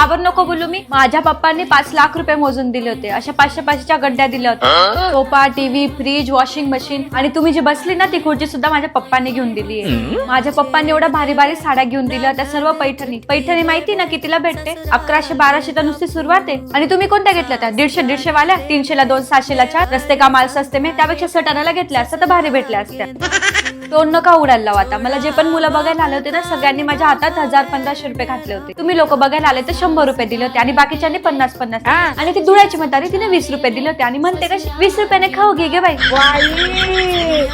काबर नको बोलू मी? माझ्या पप्पांनी 5 लाख रुपये मोजून दिले होते. अशा 500-500च्या गड्ड्या दिल्या होत्या. Sofa, TV, fridge, washing machine आणि तुम्ही जी बसली ना ती खुर्ची सुद्धा माझ्या पप्पांनी घेऊन दिली आहे. माझ्या पप्पांनी एवढ्या भारी भारी साड्या घेऊन दिल्या होत्या, सर्व पैठणी माहिती ना कितीला भेटते? 1100-1200 तर नुसती सुरुवात आहे. आणि तुम्ही कोणत्या घेतल्या त्या? 150 वाल्या, 300ला 2, 700ला 4. रस्ते का माल सस्ते में, त्यापेक्षा 60 घेतल्या असत्या तर भारी भेटल्या असत्या. तोंड नका उडायला लावा आता. मला जे पण मुलं बघायला आले होते ना सगळ्यांनी माझ्या हातात 1000-1500 रुपये घातले होते. तुम्ही लोक बघायला आले तर 100 रुपये दिले होते आणि बाकीच्यांनी 50-50. आणि ती धुळ्याची म्हातारी तिने 20 रुपये दिले होते आणि म्हणते कशी 20 रुपयाने खाऊ घे गे बाई.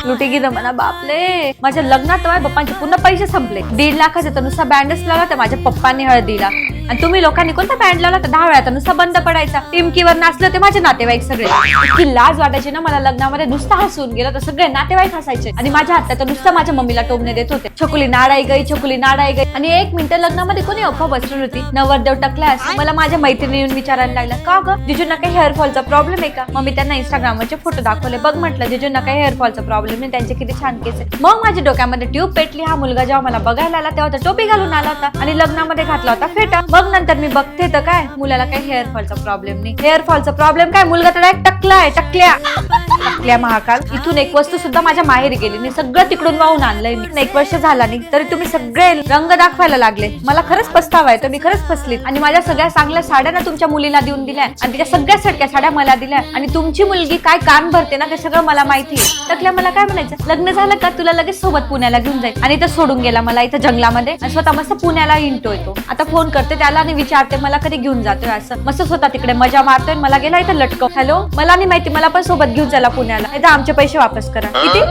लुटी गी म्हणा बापले. माझ्या लग्नात माझ्या पप्पांचे पूर्ण पैसे संपले. 1.5 लाखाचा तर नुसता बँडच लावला तर माझ्या पप्पांनी हळदीला. आणि तुम्ही लोकांनी कोणता बँड लावला तर 10 वेळा तर नुसता बंद पडायचा. टिमकीवर नाचले होते माझे नातेवाईक सगळे. इतकी लाज वाटायची ना मला लग्नामध्ये. नुसता हसून गेलं तर सगळे नातेवाईक हसायचे आणि माझ्या हातात तर नुसतं माझ्या मम्मीला टोमणे देत होते. छकुली नाडाई गई, छकुली नाडाई गई. आणि 1 मिनिट लग्नामध्ये कोणी अफवा बसली होती नवरदेव टकलास. मला माझ्या मैत्रिणी येऊन विचारायला लागला का ग जिजूंना काही हेअरफॉलचा प्रॉब्लेम आहे का? मग मी त्यांना इंस्टाग्रामवरचे फोटो दाखवले. बघ म्हटलं जिजूंना काही हेअरफॉलचा प्रॉब्लेम नाही, त्यांचे किती छान केस आहे. मग माझ्या डोक्यामध्ये ट्यूब पेटली. हा मुलगा जेव्हा मला बघायला आला तेव्हा तर टोपी घालून आला होता आणि लग्नामध्ये घातला होता फेटा. मग नंतर मी बघते तर काय मुलाला काही हेअरफॉलचा प्रॉब्लेम नाही. हेअरफॉलचा प्रॉब्लेम काय, मुलगा तर डायरेक्ट टकला आहे. टकल्या महाकाल. इथून एक वस्तू सुद्धा माझ्या माहेरी गेली नाही, सगळं तिकडून वाहून आणलंय मी. 1 वर्ष झाला नाही तरी तुम्ही सगळे रंग दाखवायला लागले. मला खरंच पस्तावा आहे, तर मी खरंच फसली. आणि माझ्या सगळ्या चांगल्या साड्या ना तुमच्या मुलीला देऊन दिल्या आणि तिच्या सगळ्या सटक्या साड्या मला दिल्या. आणि तुमची मुलगी काय कान भरते ना ते सगळं मला माहिती आहे. टकल्या मला काय म्हणायचं, लग्न झालं का तुला लगेच सोबत पुण्याला घेऊन जाईल. आणि इथं सोडून गेला मला इथं जंगलामध्ये आणि स्वतः मस्त पुण्याला इंटोय तो. आता फोन करते त्याला आणि विचारते मला कधी घेऊन जातोय. असं मस्त स्वतः तिकडे मजा मारतोय. मला गेला इथं लटकव. हॅलो, मला नाही माहिती, मला पण सोबत घेऊन चला पुण्याला, नाही तर आमचे पैसे वापस करा.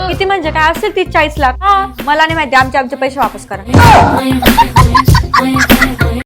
किती म्हणजे काय असेल 30-40 लाख. मला नाही माहिती, आमचे पैसे वापस करा.